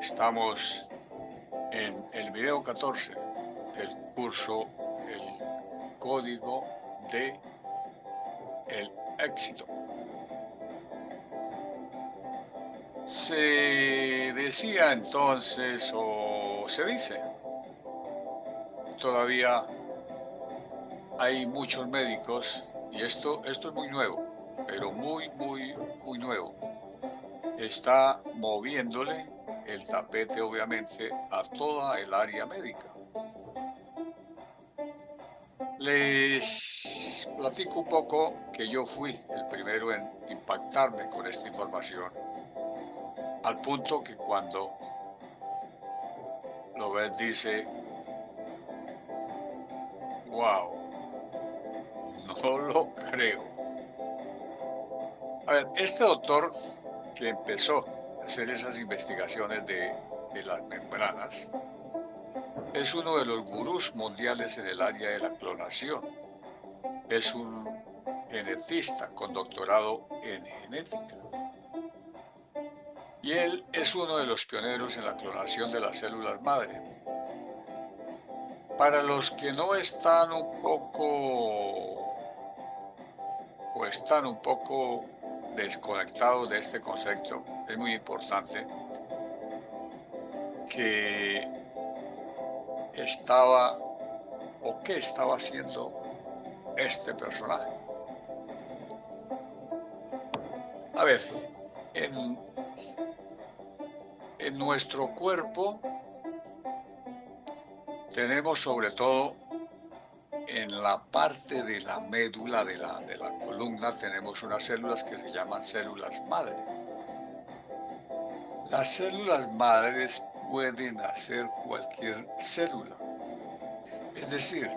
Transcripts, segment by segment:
Estamos en el video 14 del curso El Código de el Éxito. Se decía entonces, o se dice, todavía hay muchos médicos, y esto es muy nuevo, pero muy nuevo. Está moviéndole el tapete, obviamente, a toda el área médica. Les platico un poco que yo fui el primero en impactarme con esta información, al punto que cuando lo ves dice, wow, no lo creo. A ver, este doctor que empezó a hacer esas investigaciones de las membranas es uno de los gurús mundiales en el área de la clonación. Es un genetista con doctorado en genética. Y él es uno de los pioneros en la clonación de las células madre. Para los que no están un poco desconectados de este concepto, es muy importante que qué estaba haciendo este personaje. A ver, en nuestro cuerpo tenemos, sobre todo en la parte de la médula de la columna, tenemos unas células que se llaman células madre. Las células madres pueden hacer cualquier célula. Es decir,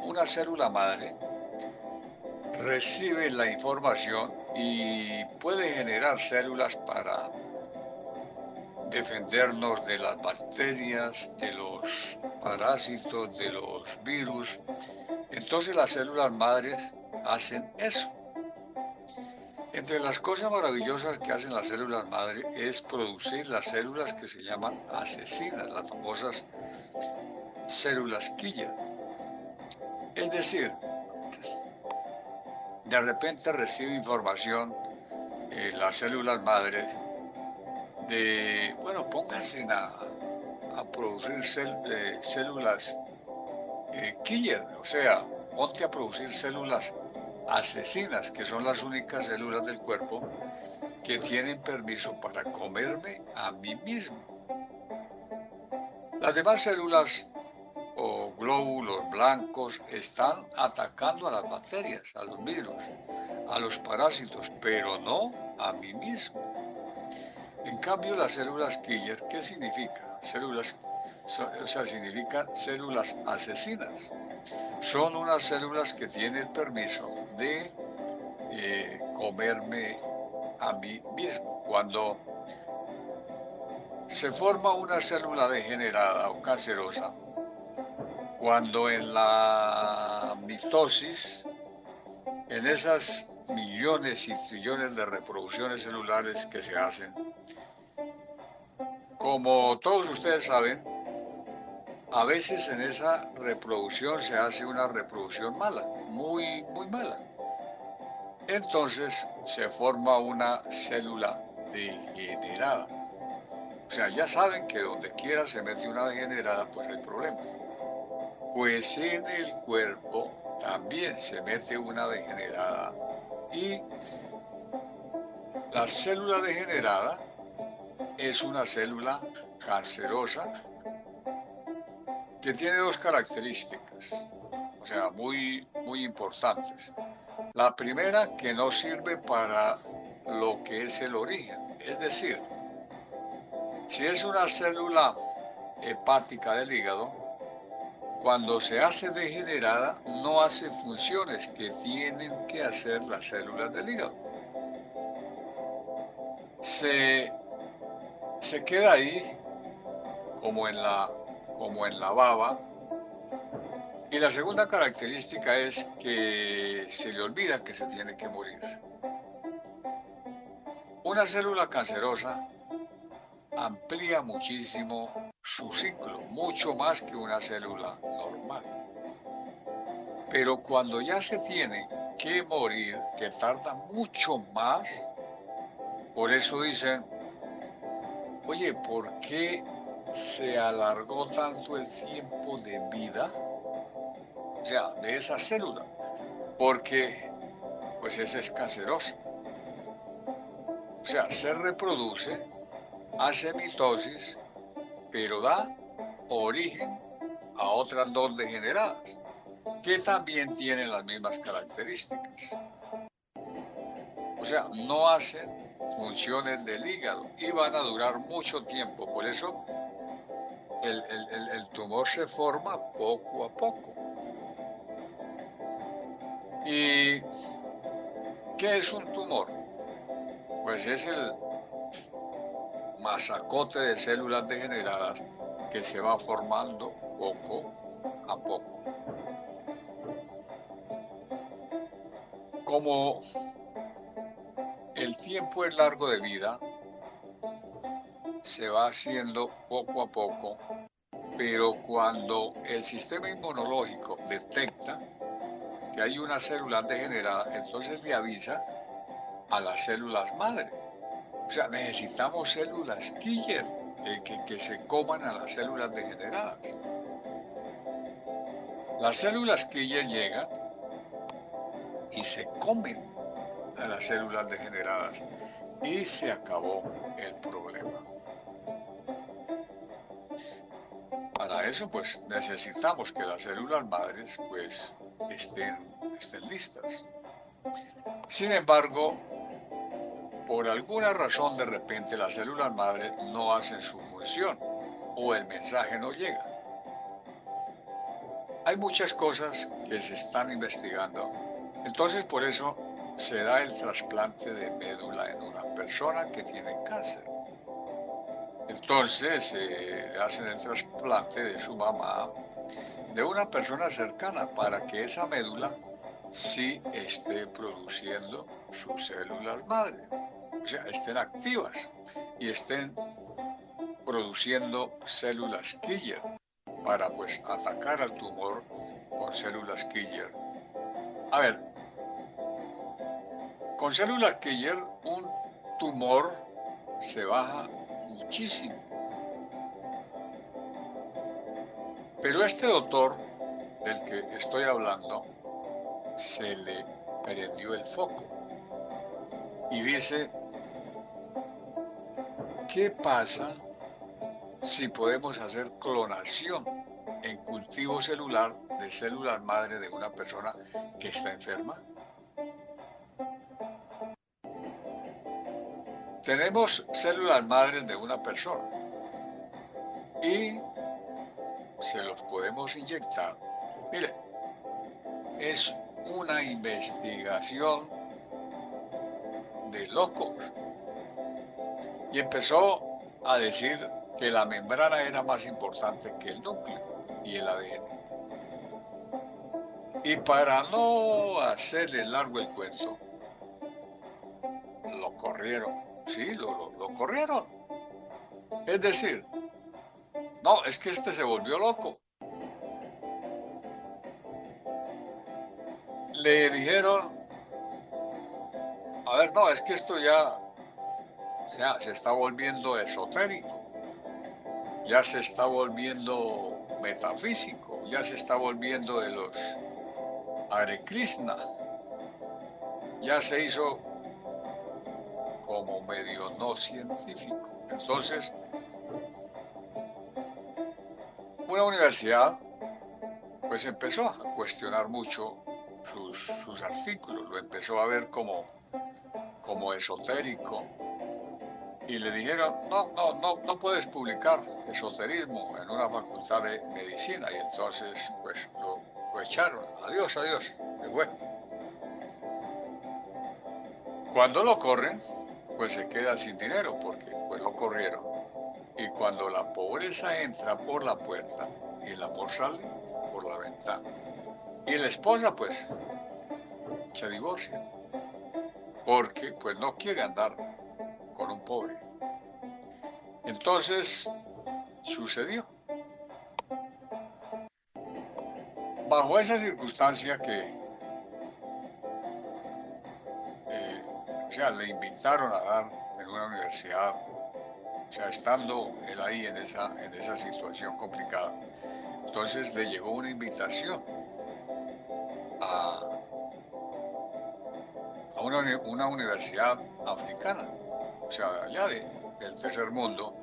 una célula madre recibe la información y puede generar células para defendernos de las bacterias, de los parásitos, de los virus. Entonces las células madres hacen eso. Entre las cosas maravillosas que hacen las células madre es producir las células que se llaman asesinas, las famosas células Killer. Es decir, de repente recibe información las células madres de, bueno, pónganse a producir células Killer, o sea, ponte a producir células asesinas, que son las únicas células del cuerpo que tienen permiso para comerme a mí mismo. Las demás células o glóbulos blancos están atacando a las bacterias, a los virus, a los parásitos, pero no a mí mismo. En cambio, las células Killer, ¿qué significa? Significan células asesinas. Son unas células que tienen permiso de comerme a mí mismo. Cuando se forma una célula degenerada o cancerosa, cuando en la mitosis, en esas millones y trillones de reproducciones celulares que se hacen, como todos ustedes saben, a veces en esa reproducción se hace una reproducción mala, muy mala. Entonces se forma una célula degenerada. O sea, ya saben que donde quiera se mete una degenerada, pues hay problema. Pues en el cuerpo también se mete una degenerada. Y la célula degenerada es una célula cancerosa que tiene dos características, o sea, muy importantes. La primera, que no sirve para lo que es el origen, es decir, si es una célula hepática del hígado, cuando se hace degenerada no hace funciones que tienen que hacer las células del hígado. Se queda ahí como en la baba. Y la segunda característica es que se le olvida que se tiene que morir. Una célula cancerosa amplía muchísimo su ciclo, mucho más que una célula normal. Pero cuando ya se tiene que morir, que tarda mucho más, por eso dicen, oye, ¿por qué se alargó tanto el tiempo de vida? O sea, de esa célula, porque pues esa es cancerosa. O sea, se reproduce, hace mitosis, pero da origen a otras dos degeneradas, que también tienen las mismas características. O sea, no hacen funciones del hígado y van a durar mucho tiempo. Por eso el tumor se forma poco a poco. ¿Y qué es un tumor? Pues es el masacote de células degeneradas que se va formando poco a poco. Como el tiempo es largo de vida, se va haciendo poco a poco, pero cuando el sistema inmunológico detecta que hay una célula degenerada, entonces le avisa a las células madre. O sea, necesitamos células killer que se coman a las células degeneradas. Las células killer llegan y se comen a las células degeneradas y se acabó el problema. Para eso, pues, necesitamos que las células madres, pues, estén listas. Sin embargo, por alguna razón, de repente, las células madres no hacen su función o el mensaje no llega. Hay muchas cosas que se están investigando. Entonces, por eso se da el trasplante de médula en una persona que tiene cáncer. Entonces, le hacen el trasplante de su mamá, de una persona cercana, para que esa médula sí esté produciendo sus células madre. O sea, estén activas y estén produciendo células killer para pues atacar al tumor con células killer. A ver, con células killer un tumor se baja muchísimo. Pero este doctor del que estoy hablando se le prendió el foco y dice, ¿qué pasa si podemos hacer clonación en cultivo celular de células madre de una persona que está enferma? Tenemos células madres de una persona y se los podemos inyectar. Mire, es una investigación de locos. Y empezó a decir que la membrana era más importante que el núcleo y el ADN. Y para no hacerle largo el cuento, lo corrieron. Sí, lo corrieron. Es decir, no, es que este se volvió loco. Le dijeron, a ver, no, es que esto ya se está volviendo esotérico, ya se está volviendo metafísico, ya se está volviendo de los Hare Krishna, ya se hizo como medio no científico. Entonces, una universidad pues empezó a cuestionar mucho sus artículos, lo empezó a ver como esotérico y le dijeron, no puedes publicar esoterismo en una facultad de medicina, y entonces pues lo echaron, adiós, se fue. Cuando lo corren, pues se queda sin dinero porque pues lo corrieron. Y cuando la pobreza entra por la puerta, el amor sale por la ventana. Y la esposa pues se divorcia porque pues no quiere andar con un pobre. Entonces, sucedió. Bajo esa circunstancia o sea, le invitaron a dar en una universidad, o sea, estando él ahí en esa situación complicada, entonces le llegó una invitación a una universidad africana, o sea, allá del tercer mundo,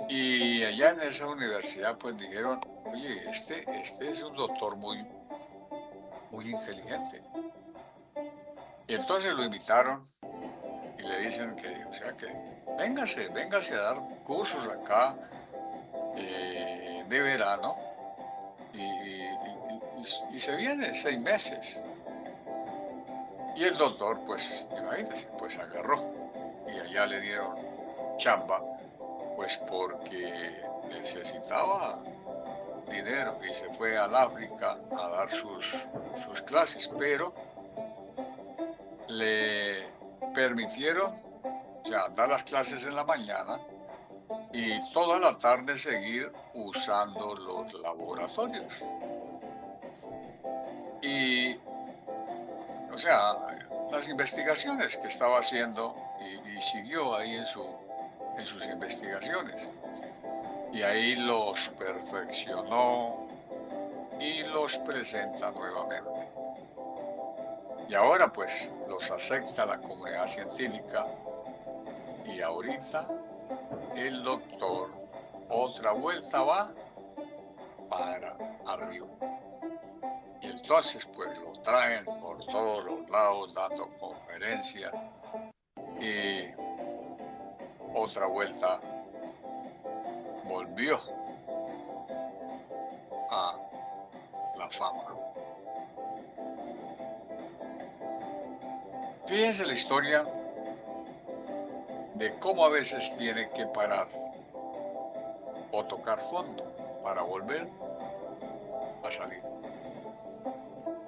y allá en esa universidad pues dijeron, oye, este es un doctor muy inteligente. Y entonces lo invitaron y le dicen que, o sea, que véngase a dar cursos acá de verano y se viene 6 meses. Y el doctor, pues, imagínense, pues agarró y allá le dieron chamba, pues porque necesitaba dinero y se fue al África a dar sus clases, pero le permitieron, o sea, dar las clases en la mañana y toda la tarde seguir usando los laboratorios. Y, o sea, las investigaciones que estaba haciendo y siguió ahí en sus investigaciones. Y ahí los perfeccionó y los presenta nuevamente. Y ahora pues los acepta la comunidad científica y ahorita el doctor otra vuelta va para arriba. Y entonces pues lo traen por todos los lados dando conferencias y otra vuelta volvió a la fama. Fíjense la historia de cómo a veces tiene que parar o tocar fondo para volver a salir.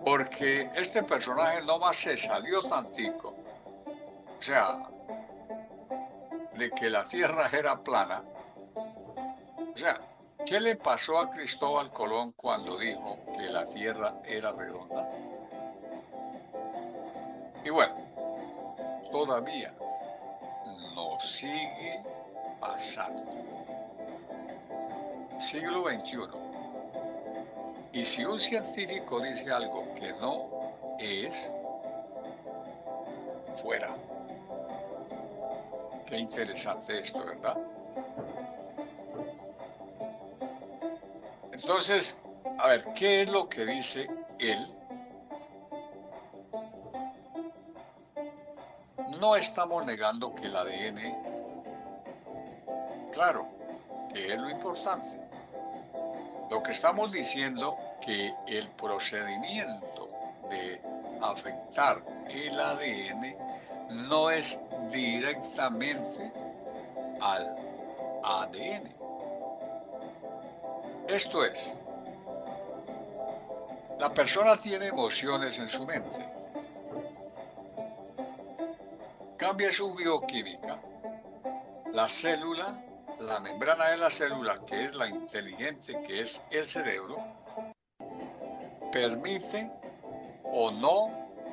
Porque este personaje nomás se salió tantico, o sea, de que la tierra era plana. O sea, ¿qué le pasó a Cristóbal Colón cuando dijo que la tierra era redonda? Y bueno, todavía nos sigue pasando. Siglo XXI. Y si un científico dice algo que no es, fuera. Qué interesante esto, ¿verdad? Entonces, a ver, ¿qué es lo que dice él? No estamos negando que el ADN, claro, que es lo importante. Lo que estamos diciendo que el procedimiento de afectar el ADN no es directamente al ADN. Esto es, la persona tiene emociones en su mente, cambia su bioquímica, la célula, la membrana de la célula, que es la inteligente, que es el cerebro, permite o no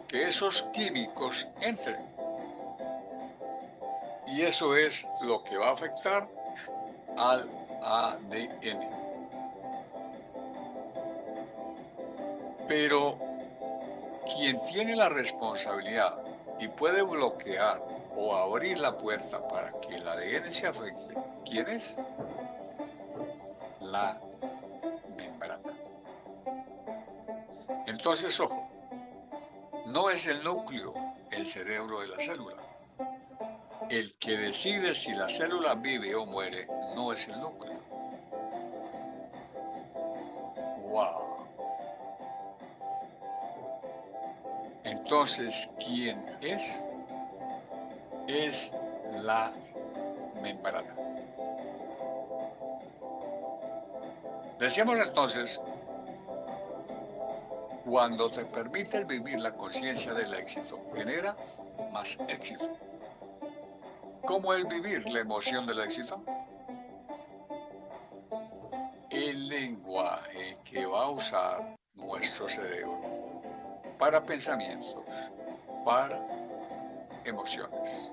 que esos químicos entren. Y eso es lo que va a afectar al ADN. Pero quien tiene la responsabilidad y puede bloquear o abrir la puerta para que el ADN se afecte, ¿quién es? La membrana. Entonces, ojo, no es el núcleo, el cerebro de la célula. El que decide si la célula vive o muere no es el núcleo. ¡Wow! Entonces, ¿quién es? Es la membrana. Decíamos entonces, cuando te permites vivir la conciencia del éxito, genera más éxito. ¿Cómo es vivir la emoción del éxito? El lenguaje que va a usar nuestro cerebro para pensamientos, para emociones.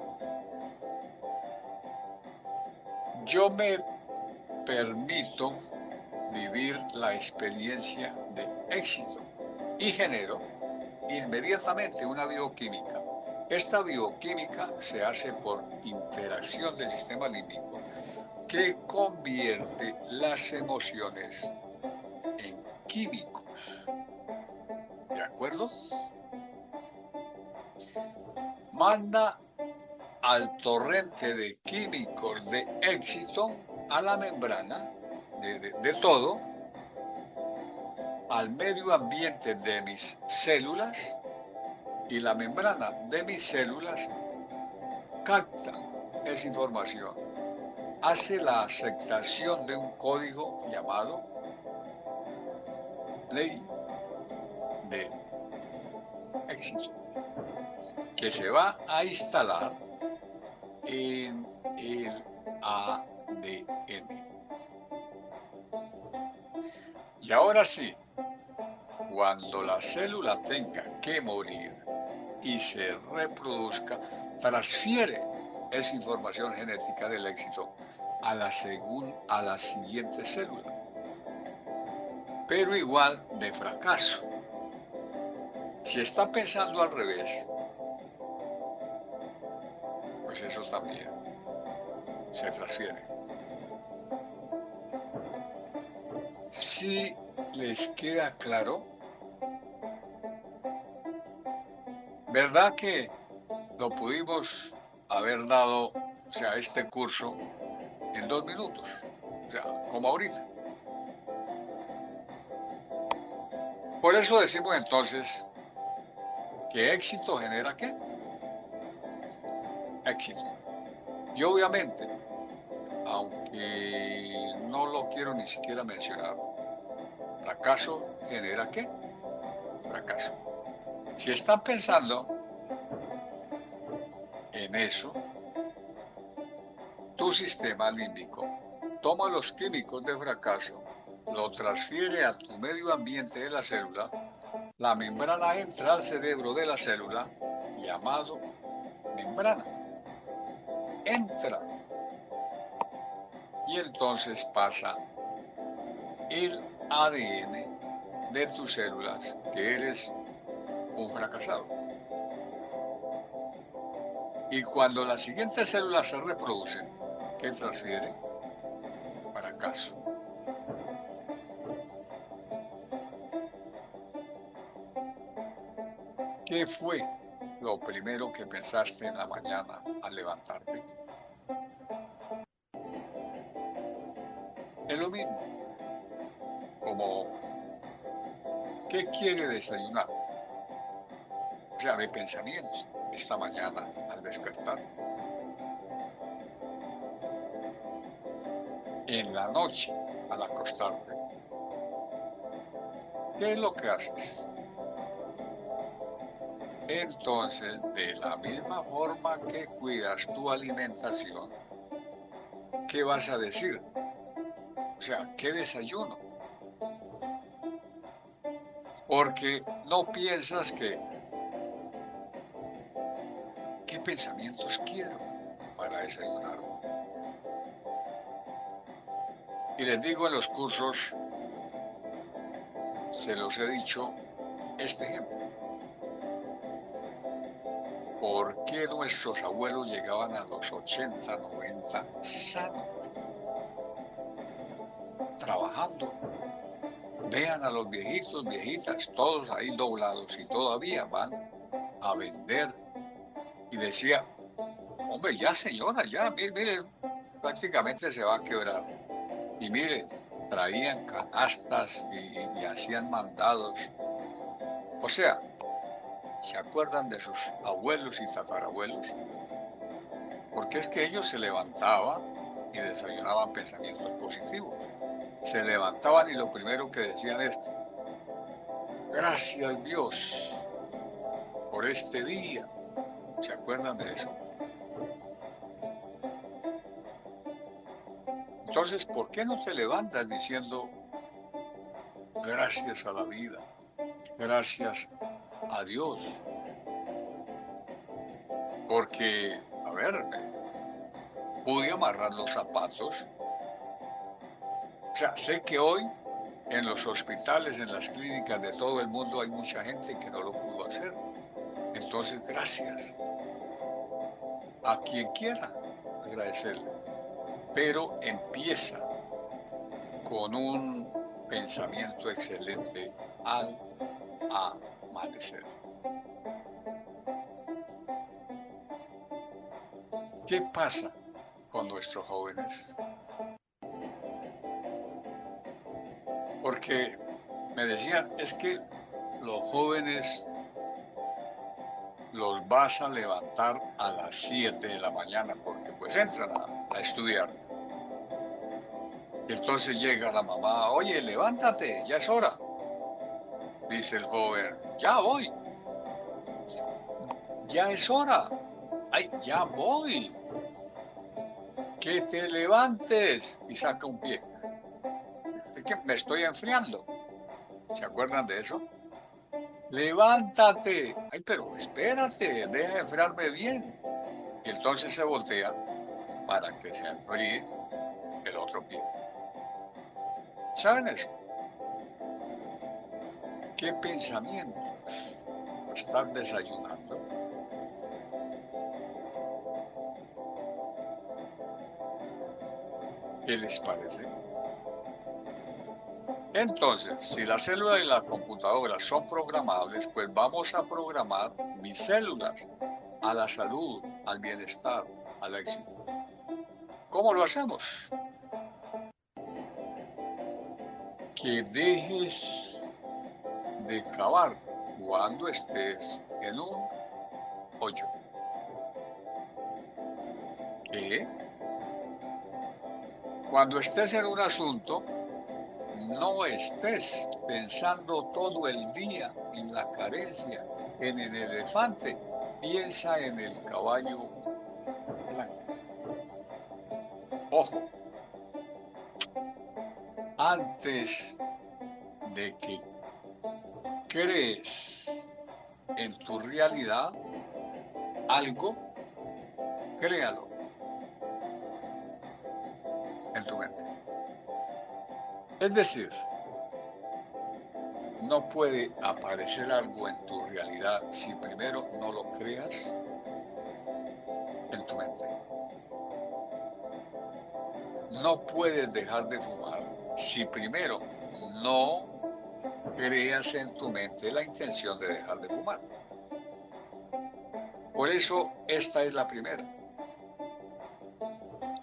Yo me permito vivir la experiencia de éxito y genero inmediatamente una bioquímica. Esta bioquímica se hace por interacción del sistema límbico que convierte las emociones en químicos. ¿De acuerdo? Manda al torrente de químicos de éxito a la membrana de todo, al medio ambiente de mis células, y la membrana de mis células capta esa información, hace la aceptación de un código llamado ley del éxito, que se va a instalar en el ADN. Y ahora sí, cuando la célula tenga que morir y se reproduzca, transfiere esa información genética del éxito a la siguiente célula, pero igual de fracaso. Si está pensando al revés, pues eso también se transfiere. Si les queda claro, ¿verdad que lo pudimos haber dado, o sea, este curso en 2 minutos? O sea, como ahorita. Por eso decimos entonces que éxito genera ¿qué? Éxito. Y obviamente, aunque no lo quiero ni siquiera mencionar, fracaso genera ¿qué? Fracaso. Si están pensando en eso, tu sistema límbico toma los químicos de fracaso, lo transfiere a tu medio ambiente de la célula, la membrana entra al cerebro de la célula, llamado membrana. Entra. Y entonces pasa el ADN de tus células, que eres un fracasado. Y cuando las siguientes células se reproducen, ¿qué transfiere? Fracaso. ¿Qué fue lo primero que pensaste en la mañana al levantarte? Es lo mismo, como ¿qué quiere desayunar? O sea, de pensamiento esta mañana al despertar. En la noche al acostarte. ¿Qué es lo que haces? Entonces, de la misma forma que cuidas tu alimentación, ¿qué vas a decir? O sea, ¿qué desayuno? Porque no piensas ¿qué pensamientos quiero para desayunar? Y les digo en los cursos, se los he dicho, este ejemplo. ¿Por qué nuestros abuelos llegaban a los 80, 90 sanos? Trabajando. Vean a los viejitos, viejitas, todos ahí doblados y todavía van a vender. Y decía, hombre, ya señora, ya, mire, prácticamente se va a quebrar. Y mire, traían canastas y hacían mandados. O sea, ¿se acuerdan de sus abuelos y tatarabuelos? Porque es que ellos se levantaban y desayunaban pensamientos positivos. Se levantaban y lo primero que decían es, gracias Dios por este día. ¿Se acuerdan de eso? Entonces, ¿por qué no te levantas diciendo gracias a la vida, gracias a Dios? Porque, a ver, pude amarrar los zapatos. O sea, sé que hoy en los hospitales, en las clínicas de todo el mundo hay mucha gente que no lo pudo hacer. Entonces, gracias a quien quiera agradecerle. Pero empieza con un pensamiento excelente al amanecer. ¿Qué pasa con nuestros jóvenes? Porque me decían, es que los jóvenes los vas a levantar a las 7 de la mañana porque pues entran a estudiar. Y entonces llega la mamá, oye, levántate, ya es hora. Dice el joven, ya voy. Ya es hora. Ay, ya voy. Que te levantes. Y saca un pie. Es que me estoy enfriando. ¿Se acuerdan de eso? Levántate. Ay, pero espérate, deja de enfriarme bien. Y entonces se voltea para que se enfríe el otro pie. ¿Saben eso? ¿Qué pensamientos están desayunando? ¿Qué les parece? Entonces, si la célula y la computadora son programables, pues vamos a programar mis células a la salud, al bienestar, al éxito. ¿Cómo lo hacemos? Que dejes de cavar cuando estés en un hoyo. Que cuando estés en un asunto, no estés pensando todo el día en la carencia, en el elefante, piensa en el caballo blanco. Ojo, antes de que crees en tu realidad algo, créalo en tu mente. Es decir, no puede aparecer algo en tu realidad si primero no lo creas en tu mente. No puedes dejar de fumar si primero no creas en tu mente la intención de dejar de fumar. Por eso esta es la primera.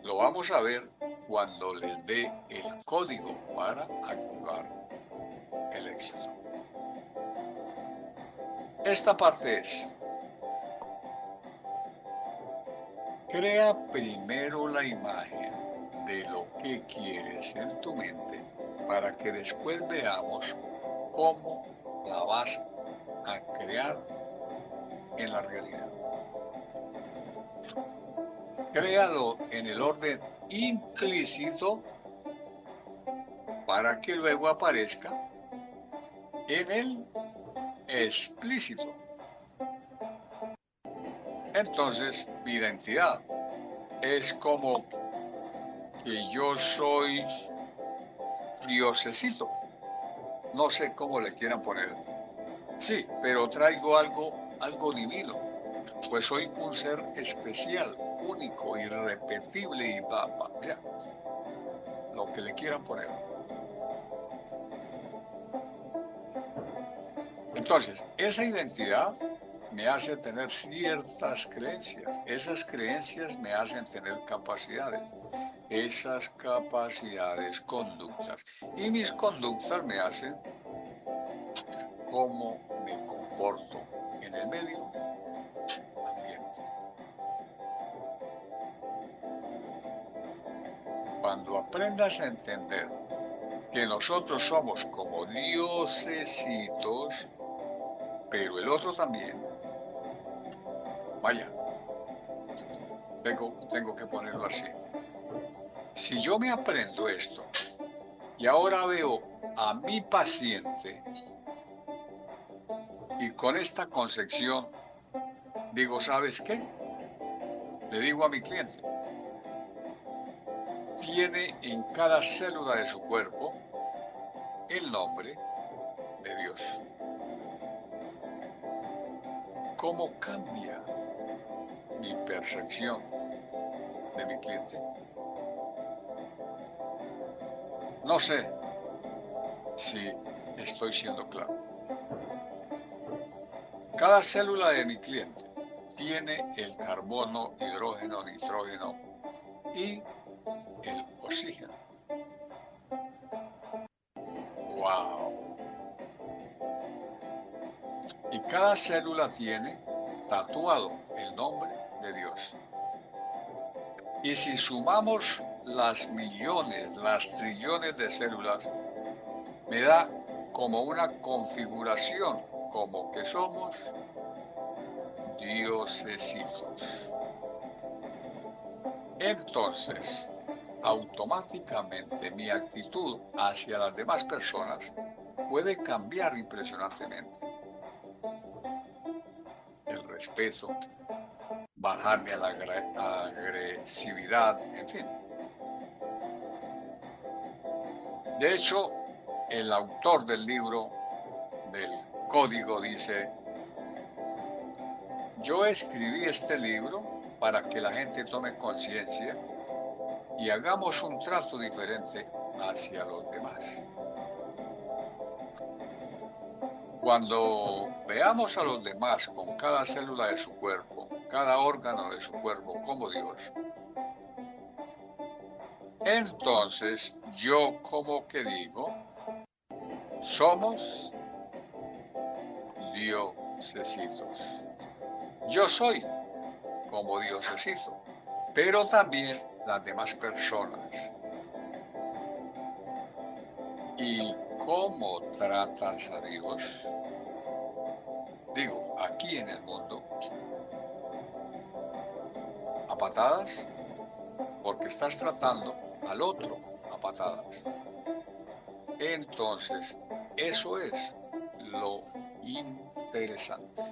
Lo vamos a ver cuando les dé el código para activar el éxito. Esta parte es: crea primero la imagen de lo que quieres en tu mente para que después veamos cómo la vas a crear en la realidad. Créalo en el orden implícito para que luego aparezca en el explícito. Entonces, mi identidad es como que yo soy Diosecito. No sé cómo le quieran poner. Sí, pero traigo algo divino. Pues soy un ser especial, único, irrepetible y o sea, lo que le quieran poner. Entonces, esa identidad me hace tener ciertas creencias. Esas creencias me hacen tener capacidades. Esas capacidades, conductas. Y mis conductas me hacen cómo me comporto en el medio ambiente. Cuando aprendas a entender que nosotros somos como diosesitos, pero el otro también, vaya, tengo que ponerlo así. Si yo me aprendo esto y ahora veo a mi paciente y con esta concepción digo, ¿sabes qué? Le digo a mi cliente, tiene en cada célula de su cuerpo el nombre de Dios. ¿Cómo cambia mi percepción de mi cliente? No sé si estoy siendo claro. Cada célula de mi cliente tiene el carbono, hidrógeno, nitrógeno y el oxígeno. ¡Wow! Y cada célula tiene tatuado el nombre de Dios. Y si sumamos las millones, las trillones de células, me da como una configuración, como que somos diosesitos. Entonces, automáticamente mi actitud hacia las demás personas puede cambiar impresionantemente. El respeto, bajarme a la agresividad, en fin. De hecho, el autor del libro del código dice, yo escribí este libro para que la gente tome conciencia y hagamos un trato diferente hacia los demás. Cuando veamos a los demás con cada célula de su cuerpo, cada órgano de su cuerpo como Dios, entonces yo como que digo, somos diosesitos. Yo soy como diosesito, pero también las demás personas. ¿Y cómo tratas a Dios? Digo, aquí en el mundo, a patadas, porque estás tratando al otro a patadas. Entonces, eso es lo interesante.